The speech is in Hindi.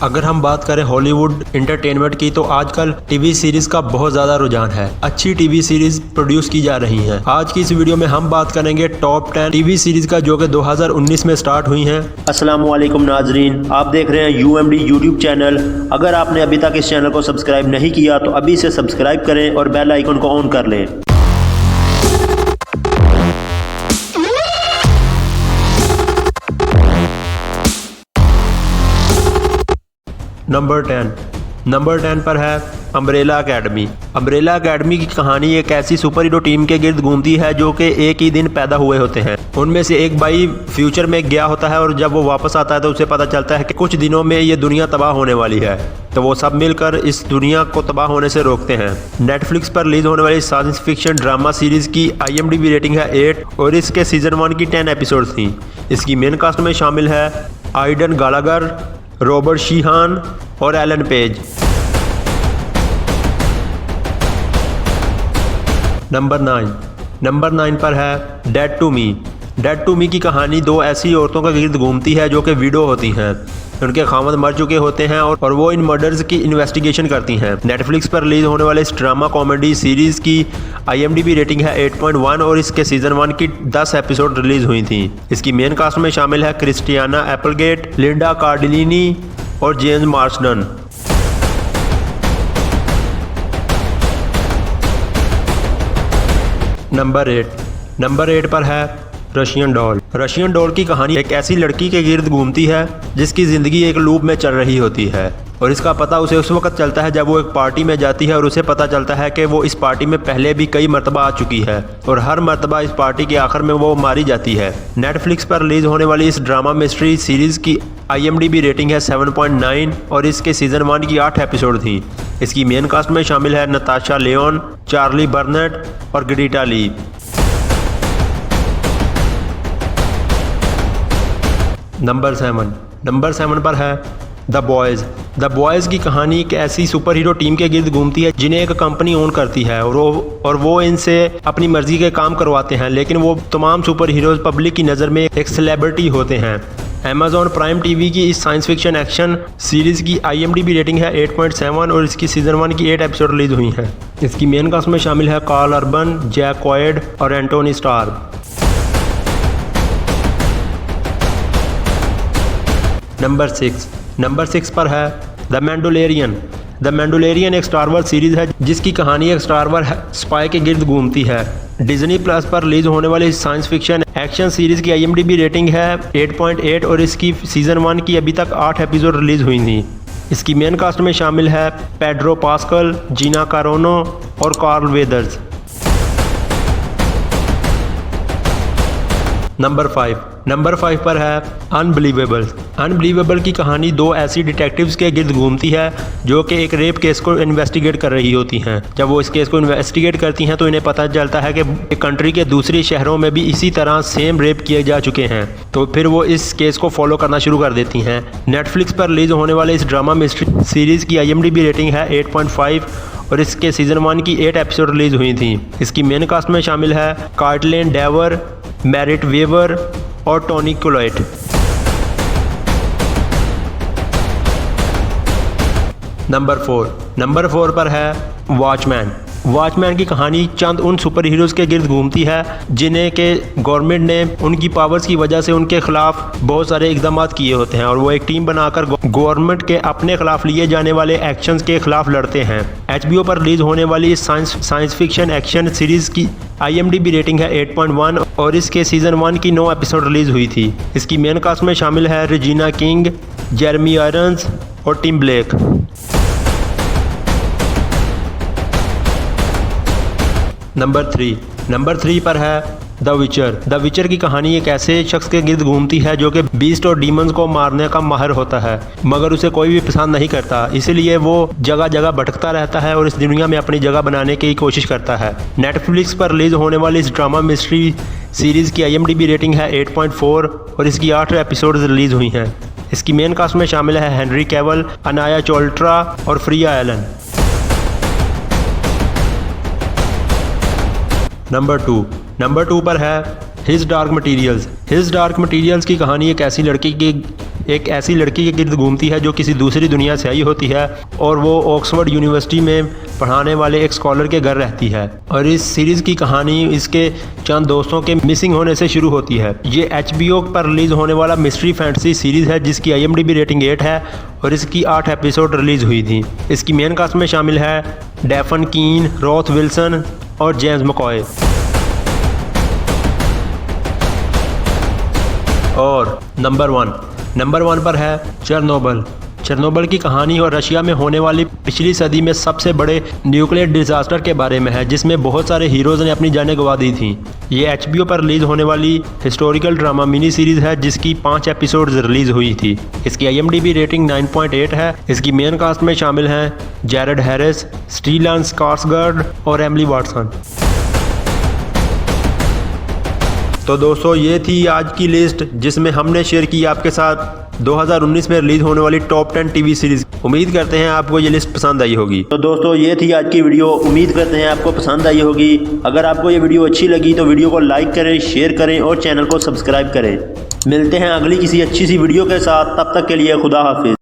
अगर हम बात करें हॉलीवुड एंटरटेनमेंट की तो आजकल टीवी सीरीज का बहुत ज़्यादा रुझान है। अच्छी टीवी सीरीज प्रोड्यूस की जा रही हैं। आज की इस वीडियो में हम बात करेंगे टॉप 10 टीवी सीरीज का जो कि 2019 में स्टार्ट हुई हैं। अस्सलाम वालेकुम नाजरीन, आप देख रहे हैं UMD यूट्यूब चैनल। अगर आपने अभी तक इस चैनल को सब्सक्राइब नहीं किया तो अभी से सब्सक्राइब करें और बेल आइकन को ऑन कर लें। नंबर 10 पर है अम्ब्रेला एकेडमी। अम्ब्रेला एकेडमी की कहानी एक ऐसी सुपर हीरो टीम के गिर्द घूमती है जो कि एक ही दिन पैदा हुए होते हैं। उनमें से एक भाई फ्यूचर में गया होता है और जब वो वापस आता है तो उसे पता चलता है कि कुछ दिनों में ये दुनिया तबाह होने वाली है, तो वो सब मिलकर इस दुनिया को तबाह होने से रोकते हैं। नेटफ्लिक्स पर रिलीज होने वाली साइंस फिक्शन ड्रामा सीरीज की IMDb रेटिंग है 8 और इसके सीजन 1 की 10 एपिसोड थी। इसकी मेन कास्ट में शामिल है आइडन गालागर, रॉबर्ट शीहान और एलन पेज। नंबर 9 पर है Dead to Me. Dead to Me की कहानी दो ऐसी औरतों के गिर्द घूमती है जो कि विडो होती हैं। उनके खामद मर चुके होते हैं और वो इन मर्डर्स की इन्वेस्टिगेशन करती हैं। नेटफ्लिक्स पर रिलीज होने वाले इस ड्रामा कॉमेडी सीरीज की IMDb रेटिंग है 8.1 और इसके सीजन 1 की 10 एपिसोड रिलीज हुई थी। इसकी मेन कास्ट में शामिल है क्रिस्टियाना एप्पलगेट, लिंडा कार्डिलिनी और जेम्स मार्सडन। नंबर 8 पर है रशियन डॉल। रशियन डॉल की कहानी एक ऐसी लड़की के गिर्द घूमती है जिसकी ज़िंदगी एक लूप में चल रही होती है और इसका पता उसे उस वक्त चलता है जब वो एक पार्टी में जाती है और उसे पता चलता है कि वो इस पार्टी में पहले भी कई मरतबा आ चुकी है और हर मरतबा इस पार्टी के आखिर में वो मारी जाती है। नेटफ्लिक्स पर रिलीज होने वाली इस ड्रामा मिस्ट्री सीरीज़ की IMDb रेटिंग है 7.9 और इसके सीजन 1 की 8 एपिसोड थी। इसकी मेन कास्ट में शामिल है नताशा लियोन, चार्ली बर्नेट और ग्रीटा ली। नंबर 7 पर है द बॉयज़ की कहानी एक ऐसी सुपर हीरो टीम के गिर्द घूमती है जिन्हें एक कंपनी ओन करती है और वो इनसे अपनी मर्जी के काम करवाते हैं, लेकिन वो तमाम सुपर हीरोज पब्लिक की नज़र में एक सेलिब्रिटी होते हैं। Amazon प्राइम टीवी की इस साइंस फिक्शन एक्शन सीरीज़ की IMDb रेटिंग है 8.7 और इसकी सीजन 1 की 8 एपिसोड रिलीज हुई हैं। इसकी मेन कास्ट में शामिल है कार्ल अर्बन, जैक क्वाइड और एंटोनी स्टार। नंबर 6 पर है द मैंडोलियन एक स्टार वॉर्स सीरीज है जिसकी कहानी एक स्टार वॉर स्पाई के गिर्द घूमती है। डिज्नी प्लस पर रिलीज होने वाली साइंस फिक्शन एक्शन सीरीज की IMDb रेटिंग है 8.8 और इसकी सीजन 1 की अभी तक 8 एपिसोड रिलीज हुई थी। इसकी मेन कास्ट में शामिल है पेड्रो पास्कल, जीना कारोनो और कार्ल वेदर्स। नंबर 5 पर है अनबिलीवेबल की कहानी दो ऐसी डिटेक्टिव्स के गिर्द घूमती है जो कि एक रेप केस को इन्वेस्टिगेट कर रही होती हैं। जब वो इस केस को इन्वेस्टिगेट करती हैं तो इन्हें पता चलता है कि कंट्री के दूसरे शहरों में भी इसी तरह सेम रेप किए जा चुके हैं, तो फिर वो इस केस को फॉलो करना शुरू कर देती हैं। नेटफ्लिक्स पर रिलीज होने वाले इस ड्रामा मिस्ट्री सीरीज़ की IMDb रेटिंग है 8.5 और इसके सीजन 1 की 8 एपिसोड रिलीज हुई थी। इसकी मेन कास्ट में शामिल है कार्टलेन डेवर, मैरिट वेवर और टोनी कोलेट। नंबर 4 पर है वॉचमैन की कहानी चंद उन सुपर हीरोज़ के गिर्द घूमती है जिन्हें के गवर्नमेंट ने उनकी पावर्स की वजह से उनके खिलाफ बहुत सारे इक़दाम किए होते हैं और वो एक टीम बनाकर गवर्नमेंट के अपने खिलाफ लिए जाने वाले एक्शंस के खिलाफ लड़ते हैं। HBO पर रिलीज होने वाली साइंस फिक्शन एक्शन सीरीज़ की IMDb रेटिंग है 8.1 और इसके सीजन 1 की 9 एपिसोड रिलीज हुई थी। इसकी मेन कास्ट में शामिल है रेजिना किंग, जेरेमी आयरन्स और टिम ब्लेक। नंबर 3 पर है द विचर की कहानी एक ऐसे शख्स के गिर्द घूमती है जो कि बीस्ट और डीमंस को मारने का माहिर होता है, मगर उसे कोई भी पसंद नहीं करता, इसलिए वो जगह जगह भटकता रहता है और इस दुनिया में अपनी जगह बनाने की कोशिश करता है। नेटफ्लिक्स पर रिलीज होने वाली इस ड्रामा मिस्ट्री सीरीज़ की IMDb रेटिंग है 8.4 और इसकी 8 एपिसोड रिलीज हुई हैं। इसकी मेन कास्ट में शामिल है हेनरी कैवल, अनाया चोल्ट्रा और फ्रिया एलन। नंबर 2 पर है हिज डार्क मटीरियल्स की कहानी एक ऐसी लड़की की एक ऐसी लड़की के गिर्द घूमती है जो किसी दूसरी दुनिया से आई होती है और वो ऑक्सफोर्ड यूनिवर्सिटी में पढ़ाने वाले एक स्कॉलर के घर रहती है। और इस सीरीज़ की कहानी इसके चंद दोस्तों के मिसिंग होने से शुरू होती है। ये HBO पर रिलीज़ होने वाला मिस्ट्री फैंटेसी सीरीज़ है जिसकी IMDb रेटिंग 8 है और इसकी 8 एपिसोड रिलीज़ हुई थी। इसकी मेन कास्ट में शामिल है डेफन कीन, रॉथ विल्सन और जेम्स मकॉय। और नंबर वन पर है चेरनोबिल की कहानी और रशिया में होने वाली पिछली सदी में सबसे बड़े न्यूक्लियर डिजास्टर के बारे में है जिसमें बहुत सारे हीरोज़ ने अपनी जानें गंवा दी थी। ये HBO पर रिलीज़ होने वाली हिस्टोरिकल ड्रामा मिनी सीरीज़ है जिसकी 5 एपिसोड्स रिलीज़ हुई थी। इसकी IMDb रेटिंग 9.8 है। इसकी मेन कास्ट में शामिल हैं जैरेड हैरिस, स्टीलन स्कार्सगार्ड और एमिली वाटसन। तो दोस्तों ये थी आज की लिस्ट जिसमें हमने शेयर की आपके साथ 2019 में रिलीज होने वाली टॉप 10 टीवी सीरीज। उम्मीद करते हैं आपको ये लिस्ट पसंद आई होगी। तो दोस्तों ये थी आज की वीडियो, उम्मीद करते हैं आपको पसंद आई होगी। अगर आपको ये वीडियो अच्छी लगी तो वीडियो को लाइक करें, शेयर करें और चैनल को सब्सक्राइब करें। मिलते हैं अगली किसी अच्छी सी वीडियो के साथ, तब तक के लिए खुदा हाफिज।